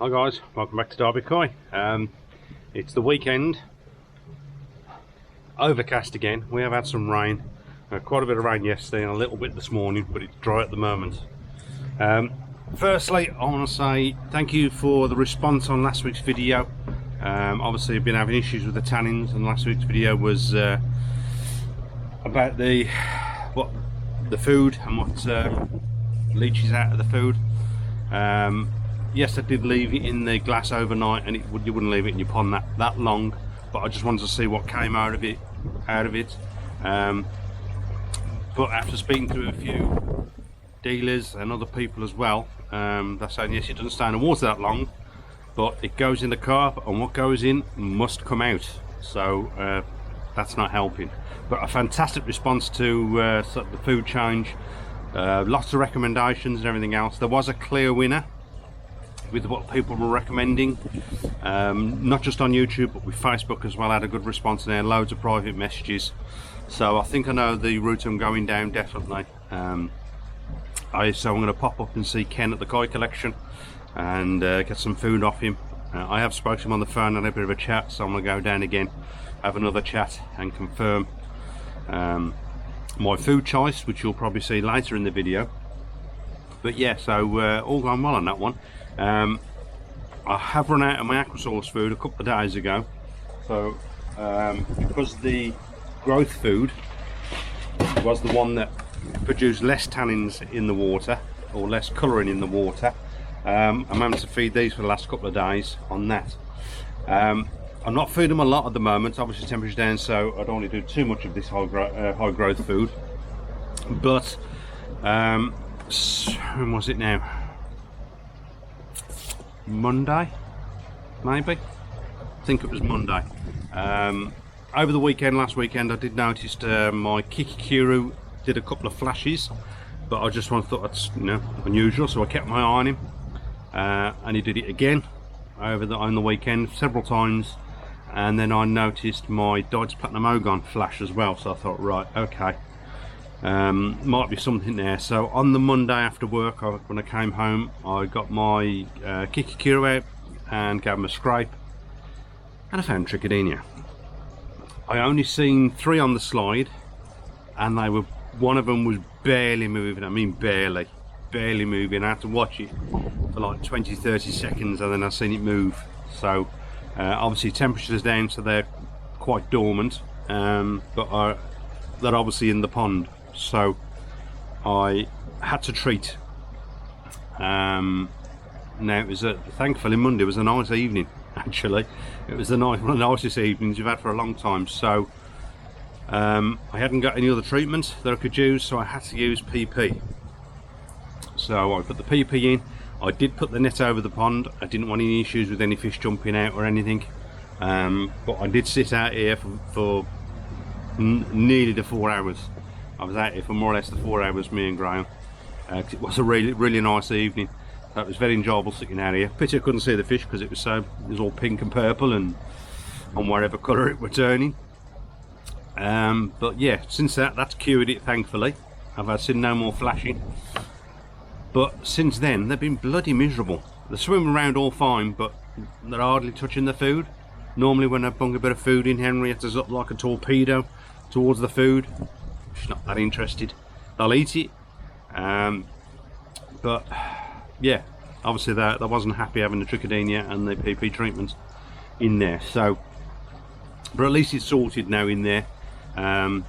Hi guys, welcome back to Derby Koi. It's the weekend, overcast again. We have had some rain, quite a bit of rain yesterday and a little bit this morning, but it's dry at the moment. Firstly, I want to say thank you for the response on last week's video. Obviously I've been having issues with the tannins, and last week's video was about the food and what leaches out of the food. Yes, I did leave it in the glass overnight, and you wouldn't leave it in your pond that long, but I just wanted to see what came out of it. But after speaking to a few dealers and other people as well, they're saying yes, it doesn't stay in the water that long, but it goes in the carp, and what goes in must come out, so that's not helping. But a fantastic response to the food change, lots of recommendations and everything else. There was a clear winner with what people were recommending, not just on YouTube but with Facebook as well. I had a good response there, loads of private messages, so I think I know the route I'm going down definitely. So I'm going to pop up and see Ken at the Koi collection and get some food off him. I have spoken to him on the phone and had a bit of a chat, so I'm going to go down again, have another chat and confirm my food choice, which you'll probably see later in the video. But yeah, so all going well on that one. I have run out of my aqua source food a couple of days ago, so because the growth food was the one that produced less tannins in the water, or less colouring in the water, I managed to feed these for the last couple of days on that. I'm not feeding them a lot at the moment, obviously temperature's down, so I don't want to do too much of this high growth food. But when was it now? Monday, maybe? I think it was Monday. Over the weekend, last weekend, I did notice my hikari did a couple of flashes, but I just thought that's unusual, so I kept my eye on him, and he did it again on the weekend several times. And then I noticed my Dice Platinum Ogon flash as well, so I thought, right, okay, might be something there. So on the Monday after work, when I came home, I got my hikari out and gave him a scrape, and I found Trichidenia. I only seen 3 on the slide, and one of them was barely moving. I mean barely moving. I had to watch it for like 20-30 seconds, and then I seen it move. So obviously temperature's down, so they're quite dormant, but they're obviously in the pond, so I had to treat. Now it was thankfully Monday was a nice evening. Actually, it was one of the nicest evenings we've had for a long time. So I hadn't got any other treatment that I could use, so I had to use PP. So I put the PP in. I did put the net over the pond. I didn't want any issues with any fish jumping out or anything, but I did sit out here for nearly the 4 hours. I was out here for more or less the 4 hours, me and Graham. It was a really nice evening. So it was very enjoyable sitting out here. Pity I couldn't see the fish because it was all pink and purple and on whatever colour it were turning. But yeah, since that's cured it, thankfully. I've seen no more flashing. But since then, they've been bloody miserable. They swim around all fine, but they're hardly touching the food. Normally when I bung a bit of food in, Henrietta's up like a torpedo towards the food. She's not that interested. They'll eat it. But yeah, obviously they wasn't happy having the Trichidenia and the PP treatment in there. So, but at least it's sorted now in there. And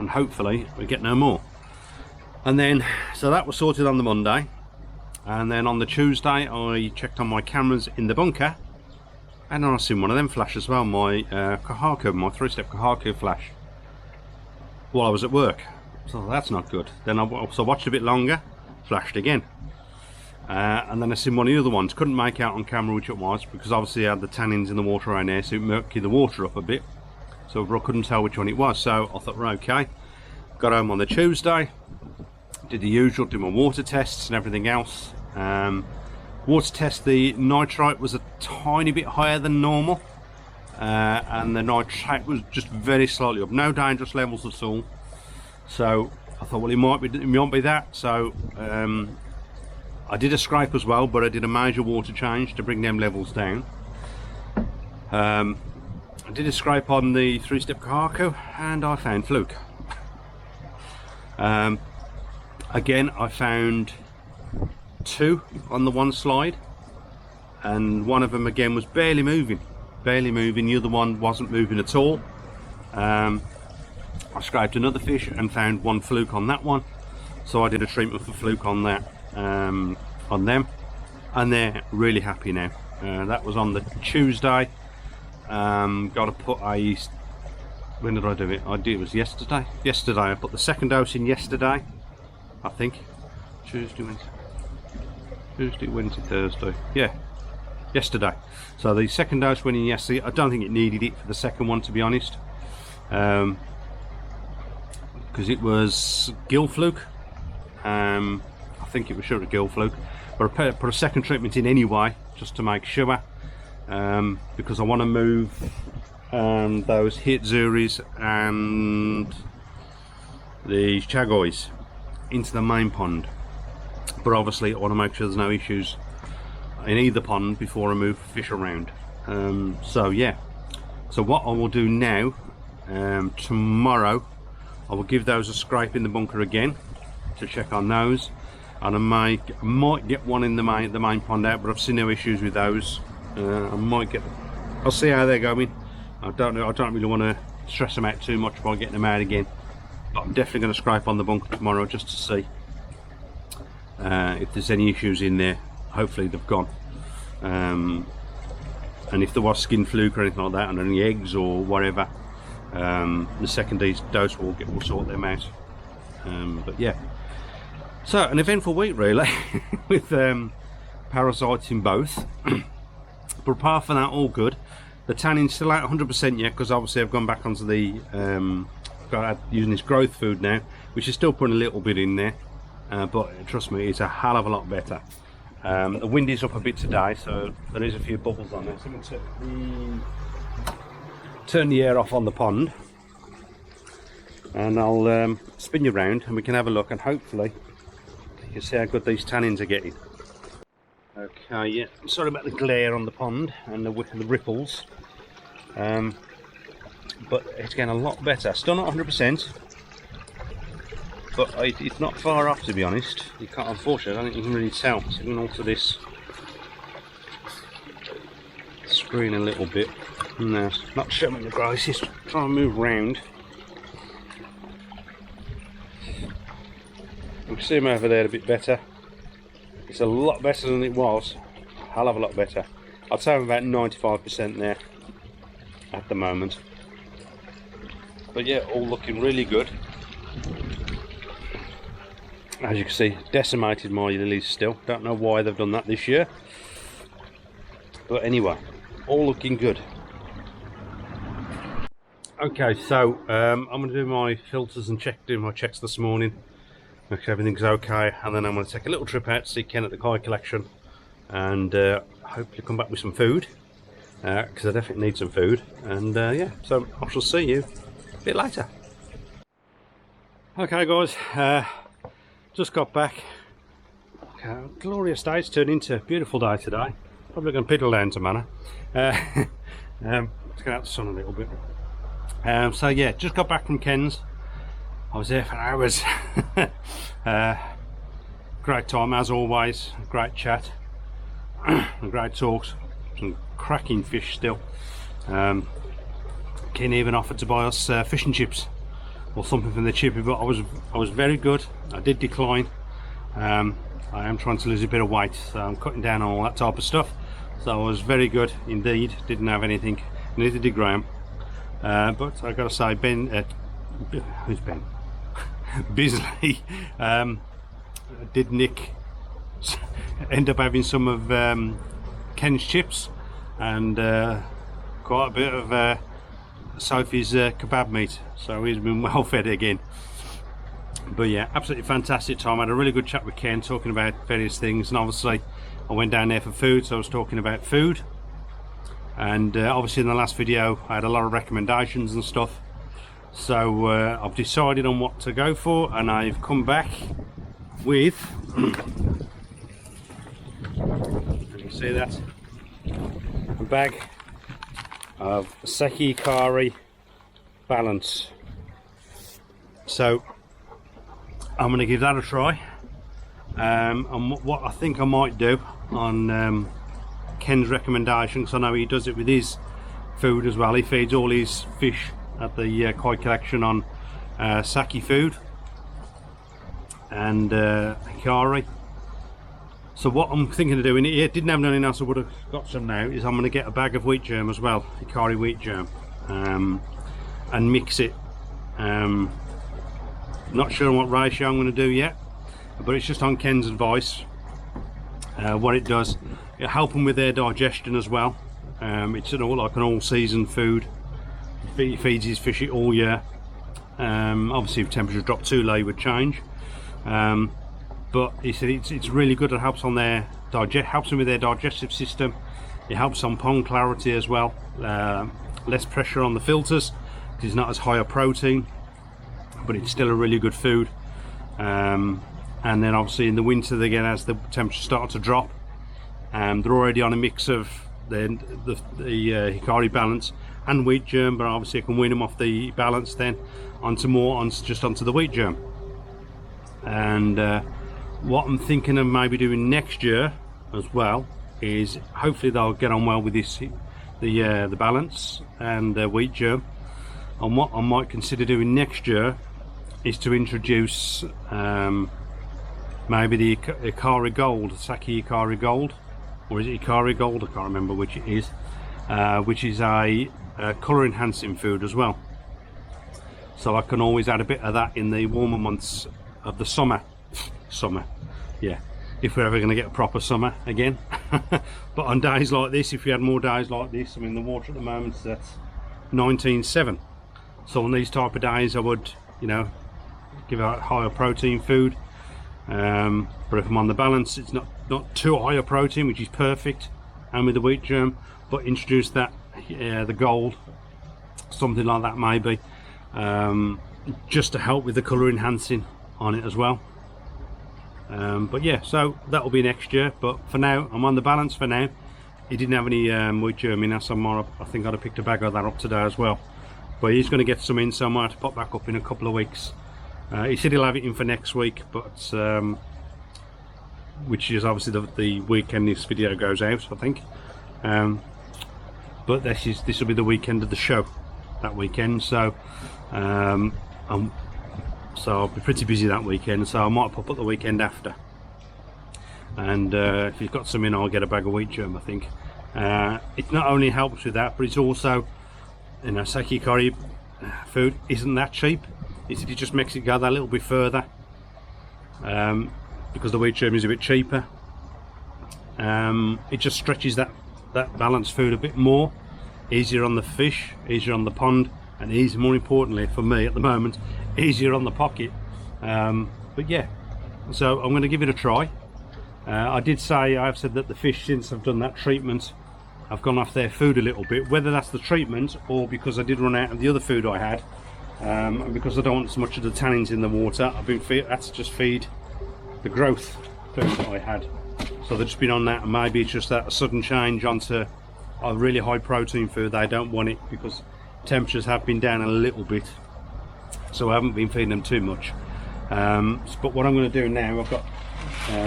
hopefully we get no more. And then, so that was sorted on the Monday, and then on the Tuesday I checked on my cameras in the bunker, and I seen one of them flash as well, my Kahaku, my 3-step Kahaku flash, while I was at work. So that's not good. Then I watched a bit longer, flashed again, and then I seen one of the other ones. Couldn't make out on camera which it was, because obviously I had the tannins in the water around there, so it murky the water up a bit, so I couldn't tell which one it was. So I thought, right, okay. Got home on the Tuesday, did the usual, did my water tests and everything else. Water test, the nitrite was a tiny bit higher than normal, and the nitrate was just very slightly up, no dangerous levels at all. So I thought, well, it might be that. So I did a scrape as well, but I did a major water change to bring them levels down. I did a scrape on the 3-step Kahaku and I found fluke. Again, I found 2 on the one slide, and one of them again was barely moving. The other one wasn't moving at all. I scraped another fish and found 1 fluke on that one, so I did a treatment for fluke on that, on them, and they're really happy now. That was on the Tuesday. Got to put a, when did I do it? It was yesterday. I put the second dose in yesterday, I think. Tuesday, Wednesday, Thursday. Yeah, yesterday. So the second dose went in yesterday. I don't think it needed it for the second one, to be honest, because it was gill fluke. I think it was sure a gill fluke, but I put a second treatment in anyway, just to make sure, because I want to move those hitzuris and the chagois into the main pond, but obviously I want to make sure there's no issues in either pond before I move fish around. So yeah, so what I will do now, tomorrow I will give those a scrape in the bunker again to check on those, and I might get one in the main pond out, but I've seen no issues with those. I might get, I'll see how they're going. I don't know, I don't really want to stress them out too much by getting them out again, but I'm definitely going to scrape on the bunker tomorrow just to see if there's any issues in there. Hopefully they've gone, and if there was skin fluke or anything like that, and any eggs or whatever, the second dose will sort them out. But yeah, so an eventful week really with parasites in both. But apart from that, all good. The tanning's still at 100% yet, because obviously I've gone back onto the using this growth food now, which is still putting a little bit in there, but trust me, it's a hell of a lot better. The wind is up a bit today, so there is a few bubbles on there. So I'm going to turn the air off on the pond, and I'll spin you around and we can have a look, and hopefully you can see how good these tannins are getting. Okay, yeah, sorry about the glare on the pond and the ripples, but it's getting a lot better. Still not 100%, but it's not far off, to be honest. You can't, unfortunately, I don't think you can really tell. So I'm going to alter this screen a little bit. No, it's not showing the grass, it's trying to move round. You can see them over there a bit better. It's a lot better than it was, a hell of a lot better. I'd say I'm about 95% there at the moment. But yeah, all looking really good. As you can see, decimated my lilies still. Don't know why they've done that this year. But anyway, all looking good. Okay, so I'm going to do my filters and do my checks this morning. Make sure everything's okay, and then I'm going to take a little trip out to see Ken at the koi collection, and hopefully come back with some food, because I definitely need some food. And yeah, so I shall see you a bit later. Okay guys, just got back. Okay, glorious day. It's turned into a beautiful day today. Probably going to piddle down to Manor. Let's get out the sun a little bit. So yeah, just got back from Ken's. I was there for hours. Great time as always, great chat, and great talks, some cracking fish still. Ken even offered to buy us fish and chips or something from the chippy, but I was very good. I did decline. I am trying to lose a bit of weight, so I'm cutting down on all that type of stuff. So I was very good indeed. Didn't have anything, neither did Graham. But I got to say, Ben, who's Ben? Bisley did Nick end up having some of Ken's chips and quite a bit of Sophie's kebab meat, so he's been well fed again. But yeah, absolutely fantastic time. I had a really good chat with Ken, talking about various things, and obviously I went down there for food, so I was talking about food, and obviously in the last video I had a lot of recommendations and stuff. So I've decided on what to go for, and I've come back with You see that? A bag of Saki hikari balance. So I'm going to give that a try. And what I think I might do on Ken's recommendation, because I know he does it with his food as well. He feeds all his fish at the koi collection on Saki food and hikari. So what I'm thinking of doing, it didn't have nothing else, I would have got some now, is I'm going to get a bag of wheat germ as well, hikari wheat germ, and mix it. Not sure what ratio I'm going to do yet, but it's just on Ken's advice. What it does, it helps them with their digestion as well. It's like an all-season food. He feeds his fish it all year. Obviously if temperatures drop too low, it would change. But he said it's really good. It helps on their helps them with their digestive system. It helps on pond clarity as well. Less pressure on the filters. It's not as high a protein, but it's still a really good food. And then obviously in the winter again, as the temperatures start to drop, they're already on a mix of the hikari balance and wheat germ, but obviously I can wean them off the balance then onto the wheat germ. And what I'm thinking of maybe doing next year as well is hopefully they'll get on well with this, the balance and wheat germ. And what I might consider doing next year is to introduce maybe the hikari gold, Saki hikari gold, or is it hikari gold? I can't remember which it is, which is a colour enhancing food as well. So I can always add a bit of that in the warmer months of the summer, yeah, if we're ever going to get a proper summer again. But on days like this, if we had more days like this, I mean the water at the moment is at 19.7, so on these type of days I would, you know, give out higher protein food. But if I'm on the balance, it's not too high a protein, which is perfect, and with the wheat germ, but introduce that the gold, something like that maybe, just to help with the colour enhancing on it as well. But yeah, so that will be next year, but for now I'm on the balance for now. He didn't have any wheat germ in, so I think I'd have picked a bag of that up today as well, but he's going to get some in, so I might have to pop back up in a couple of weeks. He said he'll have it in for next week, but which is obviously the weekend this video goes out, I think. But this will be the weekend of the show, that weekend, so so I'll be pretty busy that weekend, so I might pop up the weekend after. And if you've got some in, I'll get a bag of wheat germ, I think. It not only helps with that, but it's also, you know, Saki hikari food isn't that cheap. It just makes it go that little bit further, because the wheat germ is a bit cheaper. It just stretches that balanced food a bit more, easier on the fish, easier on the pond, and easier, more importantly for me at the moment, easier on the pocket. But yeah, so I'm going to give it a try. I have said that the fish, since I've done that treatment, I've gone off their food a little bit, whether that's the treatment or because I did run out of the other food I had. And because I don't want so much of the tannins in the water, that's just feed the growth food that I had. So they've just been on that, and maybe it's just that a sudden change onto a really high protein food. They don't want it because temperatures have been down a little bit, so I haven't been feeding them too much. But what I'm going to do now, I've got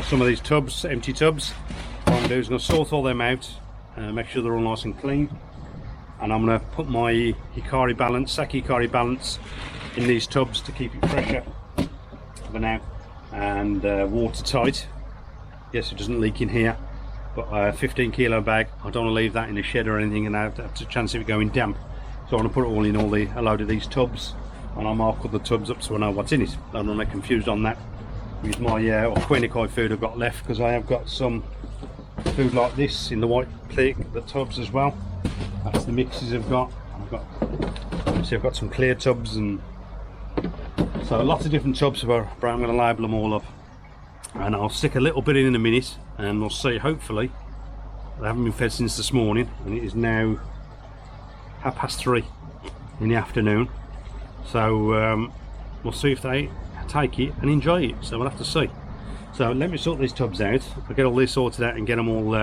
some of these tubs, empty tubs. What I'm going to do is I'm going to sort all them out, make sure they're all nice and clean. And I'm going to put my hikari balance, Saki hikari balance, in these tubs to keep it fresher for now, and watertight. Yes, it doesn't leak in here, but a 15 kilo bag, I don't want to leave that in a shed or anything and have a chance of it going damp. So I want to put it all in a load of these tubs, and I'll mark all the tubs up so I know what's in it. I don't want to get confused on that with my Quenikai food I've got left, because I have got some food like this in the white the tubs as well. That's the mixes I've got. I've got some clear tubs, and so lots of different tubs, but I'm going to label them all up, and I'll stick a little bit in a minute, and we'll see. Hopefully, they haven't been fed since this morning, and it is now 3:30 in the afternoon. So we'll see if they take it and enjoy it. So we'll have to see. So let me sort these tubs out. I'll get all this sorted out and get them all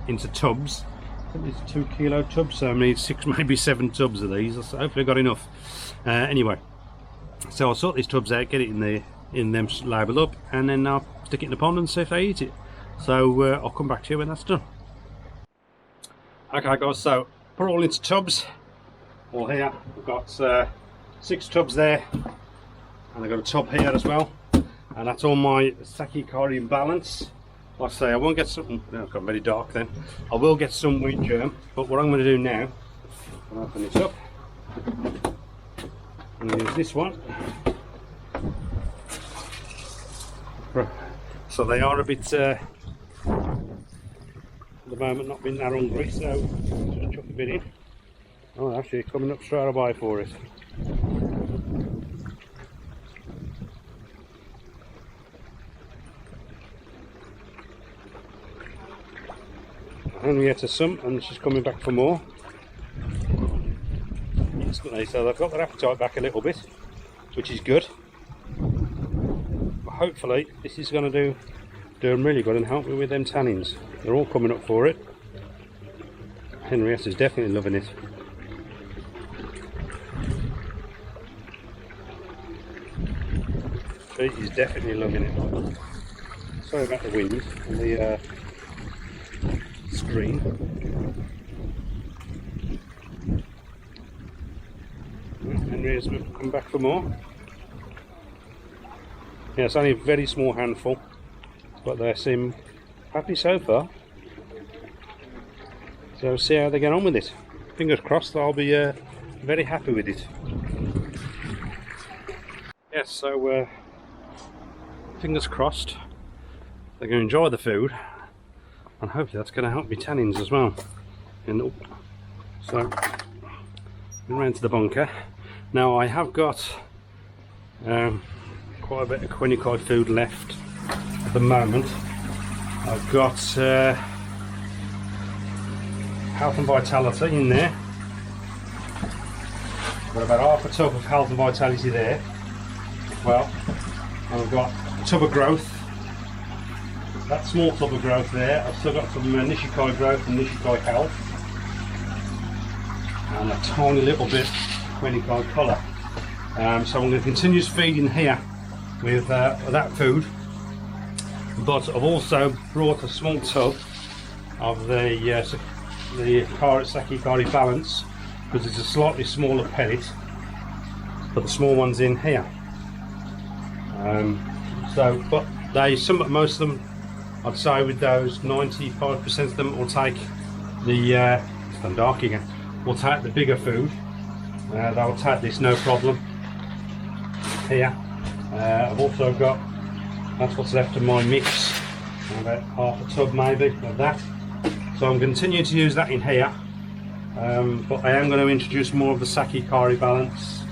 into tubs. I think it's 2 kilo tubs, so I need 6, maybe 7 tubs of these. So hopefully I got enough. Anyway, so I'll sort these tubs out, get it in them labelled up, and then I'll stick it in the pond and see if they eat it. So I'll come back to you when that's done. Okay guys, so put it all into tubs. All here, we've got 6 tubs there, and I've got a tub here as well, and that's all my Saki hikari in balance. Like I say, I won't get something, no, it's got very dark then. I will get some wheat germ, but what I'm going to do now, I'll open this up. I'm going to use this one. So they are a bit, at the moment, not been that hungry, so just chuck a bit in. Oh, actually, coming up straight away for it. Henrietta some, and she's coming back for more. So they've got their appetite back a little bit, which is good. But hopefully this is going to do them really good and help me with them tannins. They're all coming up for it. Henrietta's definitely loving it. She is definitely loving it. Sorry about the wind and the screen. Henrietta's come back for more. Yeah, it's only a very small handful, but they seem happy so far. So see how they get on with it. Fingers crossed, I'll be very happy with it. Yes, so fingers crossed they're going to enjoy the food, and hopefully that's going to help me tannins as well. And so around to the bunker. Now I have got quite a bit of quiniquide food left at the moment. I've got Health and Vitality in there. I've got about half a tub of Health and Vitality there. Well, and I've got a tub of growth. That small tub of growth there. I've still got some Nishikai growth and Nishikai health, and a tiny little bit quiniquide colour. So I'm going to continue feeding here with that food, but I've also brought a small tub of the Saki hikari balance, because it's a slightly smaller pellet, but the small one's in here. But most of them, I'd say with those 95% of them will take the it's gone dark again, will take the bigger food. They'll take this no problem. Here I've also got, that's what's left of my mix, about half a tub maybe of that. So I'm continuing to use that in here, but I am going to introduce more of the Saki hikari balance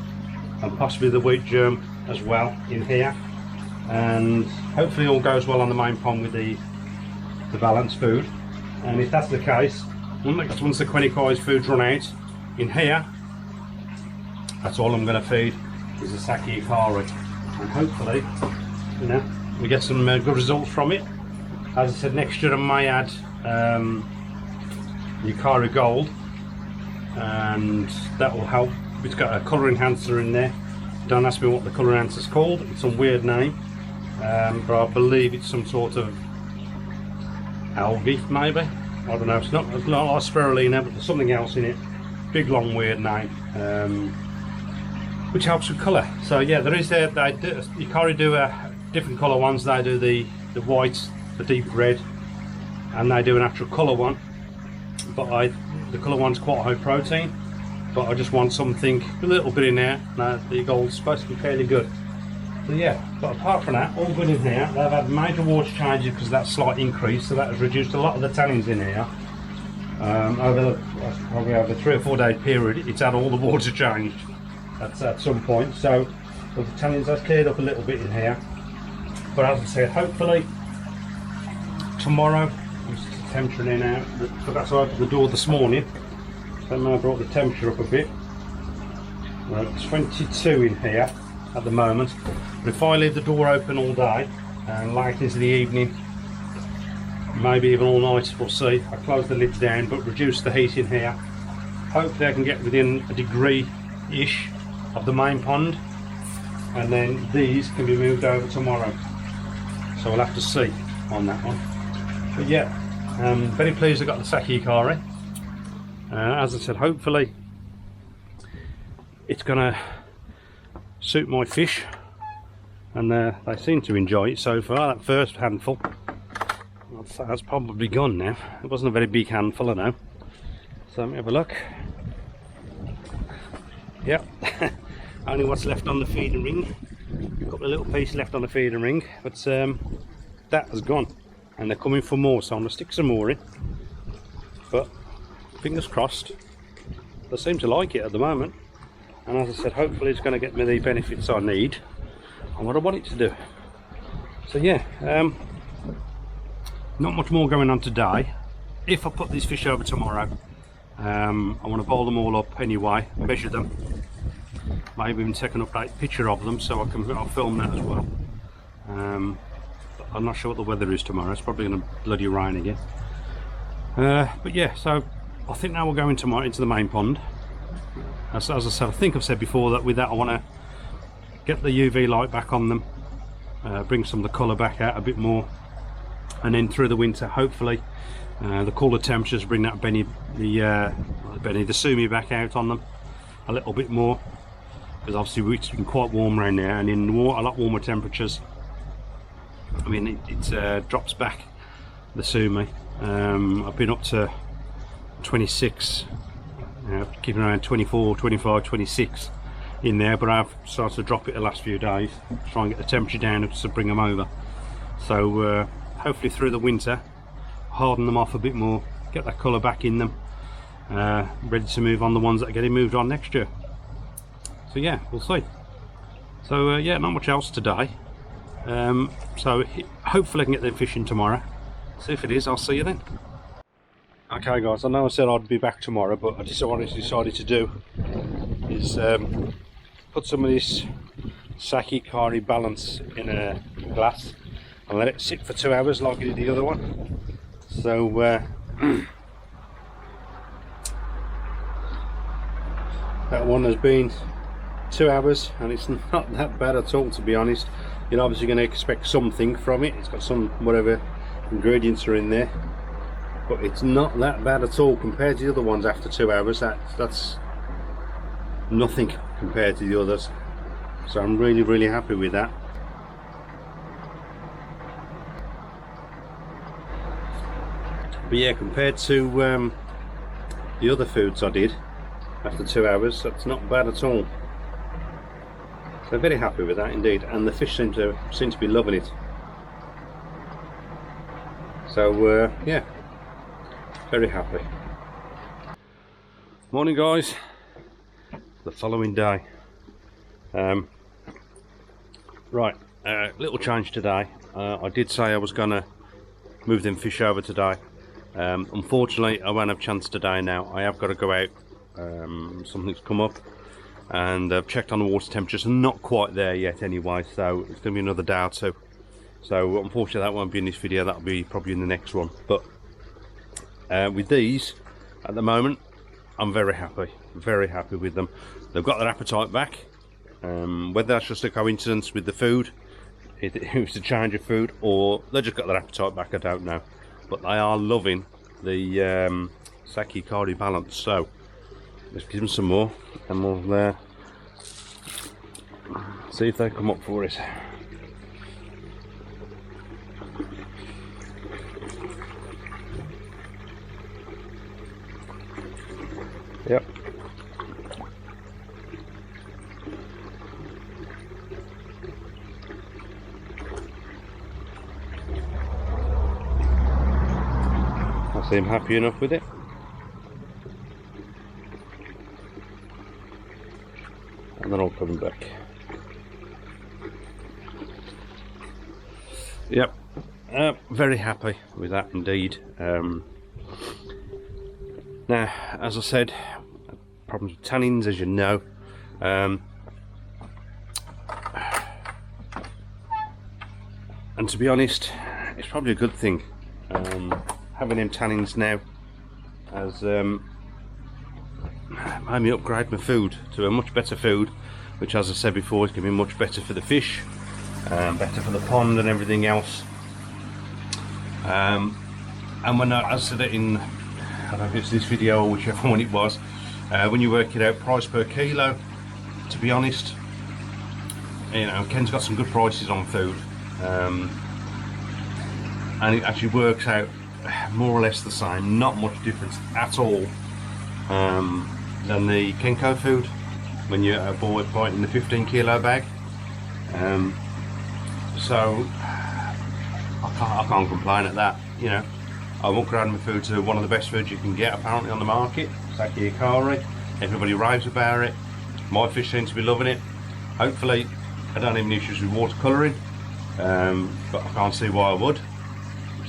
and possibly the wheat germ as well in here, and hopefully all goes well on the main pond with the balanced food. And if that's the case, once the quiniquide food's run out in here, that's all I'm going to feed is the Saki hikari, and hopefully, you know, we get some good results from it. As I said, next year I may add the Hikari Gold, and that will help. It's got a colour enhancer in there. Don't ask me what the colour enhancer is called, it's some weird name, but I believe it's some sort of algae maybe, I don't know. It's not like spirulina, but there's something else in it, big long weird name, which helps with colour. So yeah, there is Hikari do different colour ones. They do the white, the deep red, and they do an actual colour one, but the colour one's quite high protein, but I just want something a little bit in there. Now the gold's supposed to be fairly good. So yeah, but apart from that, all good in here. They've had major water changes because of that slight increase, so that has reduced a lot of the tannins in here. Probably over a 3 or 4 day period, it's had all the water changed at some point, so the tannins has cleared up a little bit in here. But as I said, hopefully tomorrow, it's the temperature in now, forgot to open the door this morning, so I brought the temperature up a bit. We're at 22 in here at the moment, but if I leave the door open all day and late into the evening, maybe even all night, we'll see. I close the lids down but reduce the heat in here. Hopefully I can get within a degree-ish of the main pond, and then these can be moved over tomorrow. So we'll have to see on that one. But yeah, very pleased I got the Saki hikari. As I said, hopefully it's gonna suit my fish, and they seem to enjoy it so far. That first handful, that's probably gone now. It wasn't a very big handful, I know. So let me have a look. Yep, only what's left on the feeding ring. A couple of little pieces left on the feeding ring, but that has gone, and they're coming for more, so I'm going to stick some more in. But fingers crossed, they seem to like it at the moment, and as I said, hopefully it's going to get me the benefits I need and what I want it to do. So yeah, not much more going on today. If I put these fish over tomorrow, I want to boil them all up anyway, measure them, maybe even take an update picture of them so I'll film that as well. But I'm not sure what the weather is tomorrow. It's probably going to bloody rain again. But yeah, so I think now we're going tomorrow into the main pond. As I said, I think I've said before that with that I want to get the UV light back on them, bring some of the colour back out a bit more, and then through the winter hopefully the cooler temperatures bring that the sumi back out on them a little bit more, because obviously it's been quite warm around there, and in a lot warmer temperatures, I mean it drops back the sumi. I've been up to 26, keeping around 24, 25, 26 in there, but I've started to drop it the last few days, try and get the temperature down to bring them over. So hopefully through the winter harden them off a bit more, get that colour back in them, ready to move on the ones that are getting moved on next year. So yeah, we'll see. So yeah, not much else today. So hopefully I can get them fishing tomorrow. See if it is, I'll see you then. Okay guys, I know I said I'd be back tomorrow, but what I decided to do is put some of this Saki hikari balance in a glass and let it sit for 2 hours like I did the other one. So that one has been 2 hours and it's not that bad at all, to be honest. You're obviously going to expect something from it. It's got some whatever ingredients are in there, but it's not that bad at all compared to the other ones. After 2 hours, that's nothing compared to the others, so I'm really happy with that. But yeah, compared to the other foods I did after 2 hours, that's not bad at all. So very happy with that indeed, and the fish seem to be loving it. So yeah, very happy. Morning guys, the following day. Right, little change today. I did say I was gonna move them fish over today. Unfortunately I won't have chance today now. I have got to go out, something's come up, and I've checked on the water temperatures and not quite there yet anyway, so it's going to be another day or two. So unfortunately that won't be in this video, that'll be probably in the next one. But with these at the moment, I'm very happy with them. They've got their appetite back. Whether that's just a coincidence with the food, it was a change of food, or they just got their appetite back, I don't know. But they are loving the Saki hikari balance. So let's give them some more and we'll see if they come up for it. Yep. I seem happy enough with it. And then I'll come back. Yep. Very happy with that indeed. Now, as I said, problems with tannins, as you know. And to be honest, it's probably a good thing Having them tannins now has made me upgrade my food to a much better food, which, as I said before, is going to be much better for the fish, better for the pond and everything else. And when I said it in, I don't know if it's this video or whichever one it was, when you work it out price per kilo, to be honest, you know, Ken's got some good prices on food, and it actually works out more or less the same, not much difference at all, than the Kenko food when you buy it in the 15 kilo bag. So I can't complain at that. You know, I've upgraded my food to one of the best foods you can get apparently on the market, Saki hikari. Everybody raves about it. My fish seem to be loving it. Hopefully I don't have any issues with water colouring, but I can't see why I would.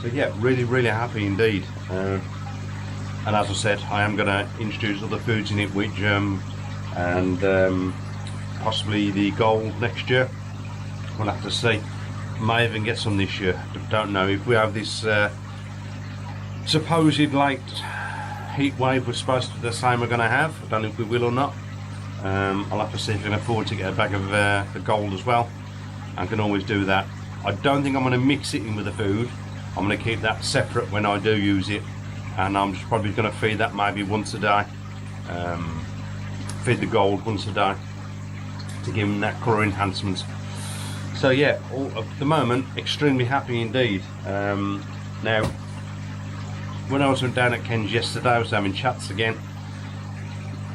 So yeah, really happy indeed. And as I said, I am going to introduce other foods in it, with and possibly the gold next year. We'll have to see. May even get some this year. Don't know. If we have this supposed late heat wave we're supposed to be the same we're going to have, I don't know if we will or not. I'll have to see if I can afford to get a bag of the gold as well. I can always do that. I don't think I'm going to mix it in with the food. I'm going to keep that separate when I do use it, and I'm just probably going to feed that maybe once a day. Feed the gold once a day to give them that colour enhancement. So yeah, at the moment, extremely happy indeed. Now, when I was down at Ken's yesterday, I was having chats again,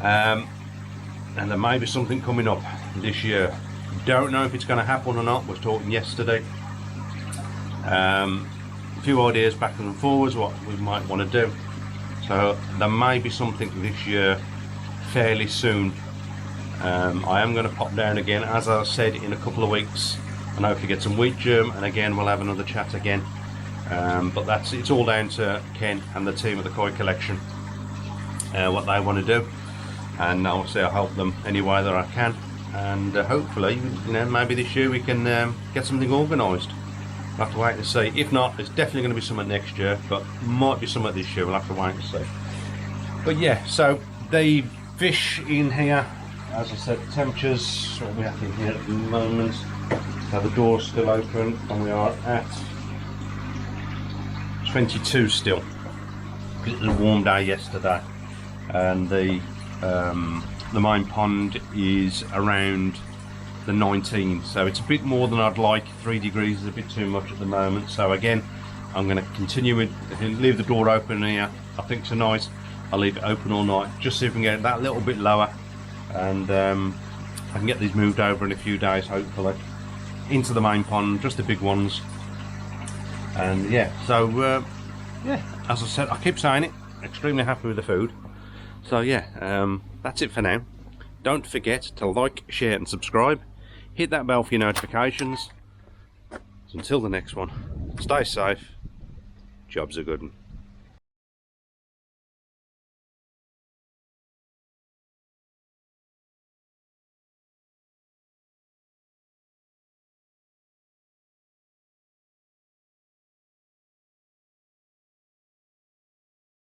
and there may be something coming up this year. Don't know if it's going to happen or not. We were talking yesterday. A few ideas back and forwards what we might want to do. So there may be something this year fairly soon. I am going to pop down again, as I said, in a couple of weeks, and hopefully get some wheat germ, and again we'll have another chat again. But it's all down to Ken and the team at the Koi Collection, what they want to do, and obviously I'll help them any way that I can, and hopefully, you know, maybe this year we can get something organised. We'll have to wait and see. If not, there's definitely going to be something next year, but might be something this year. We'll have to wait and see. But yeah, so the fish in here, as I said, temperatures, what are we at in here at the moment? So the door's still open, and we are at 22 still. It was a warm day yesterday, and the main pond is around the 19, so it's a bit more than I'd like. 3 degrees is a bit too much at the moment, so again I'm going to continue with, leave the door open here. I think tonight I'll leave it open all night, just see if we can get that a little bit lower, and I can get these moved over in a few days hopefully into the main pond, just the big ones. And yeah, so yeah, as I said, I keep saying it, extremely happy with the food. So yeah, that's it for now. Don't forget to like, share and subscribe. Hit that bell for your notifications. So until the next one, stay safe. Job's a good one.